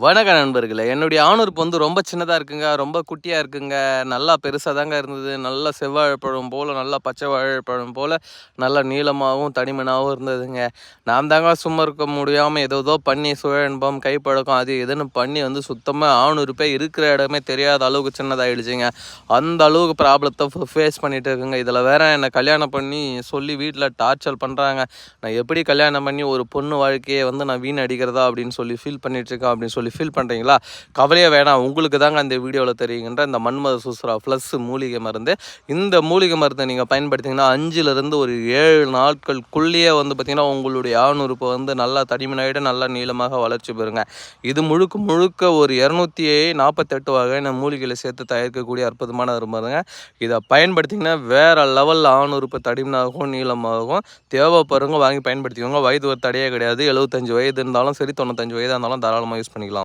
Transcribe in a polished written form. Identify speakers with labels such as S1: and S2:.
S1: வணக்க நண்பர்களே. என்னுடைய ஆணுறுப்பு வந்து ரொம்ப சின்னதா இருக்குங்க. ரொம்ப குட்டியா இருக்குங்க. நல்லா பெருசா தாங்க இருந்தது. நல்ல செவ்வாழைப்பழம் போல, நல்லா பச்சை வாழைப்பழம் போல, நல்லா நீளமாவும், தடிமனாவும் இருந்ததுங்க. நான் தாங்க சும்மா இருக்க முடியாம ஏதேதோ பண்ணி சுழன்பம், கைப்பழக்கம் அது இதுன்னு பண்ணி வந்து சுத்தமா ஆணுறுப்பே இருக்கிற இடமே தெரியாத அளவுக்கு சின்னதாயிடுச்சுங்க. அந்த அளவுக்கு ப்ராப்ளத்த ஃபேஸ் பண்ணிட்டு இருக்குங்க. இதில வேற என்ன கல்யாணம் பண்ணி சொல்லி வீட்ல டார்ச்சர் பண்றாங்க. நான் எப்படி கல்யாணம் பண்ணி ஒரு பொண்ணு வாழ்க்கைய வந்து நான் வீணடிக்கிறதா அப்படின்னு சொல்லி ஃபீல் பண்ணிட்டுருக்கேன் அப்படின்னு சொல்லி ஃபீல் பண்ணுறீங்களா? கவலையே வேணாம். உங்களுக்கு தாங்க அந்த வீடியோவில் தெரியுங்கின்ற இந்த மன்மத சூஸ்ரா ப்ளஸ் மூலிகை மருந்து. இந்த மூலிகை மருந்தை நீங்கள் பயன்படுத்திங்கன்னா 5லிருந்து ஒரு 7 நாட்களுக்குள்ளேயே வந்து பார்த்திங்கன்னா உங்களுடைய ஆணுறுப்பு வந்து நல்லா தடிமனாயிடும், நல்லா நீளமாக வளர்ச்சி பெறுங்க. இது முழுக்க முழுக்க ஒரு 248 வகையான மூலிகைகளை சேர்த்து தயாரிக்கக்கூடிய அற்புதமான ஒரு மருந்துங்க. இதை பயன்படுத்திங்கன்னா வேறு லெவலில் ஆணுறுப்பு தடிமனாகவும் நீளமாகவும் தேவைப்படுறவங்க வாங்கி பயன்படுத்திக்கோங்க. வயது ஒரு தடையே கிடையாது. 75 வயது இருந்தாலும் சரி, 95 வயதாக இருந்தாலும் தாராளமாக யூஸ் பண்ணிக்கலாம்.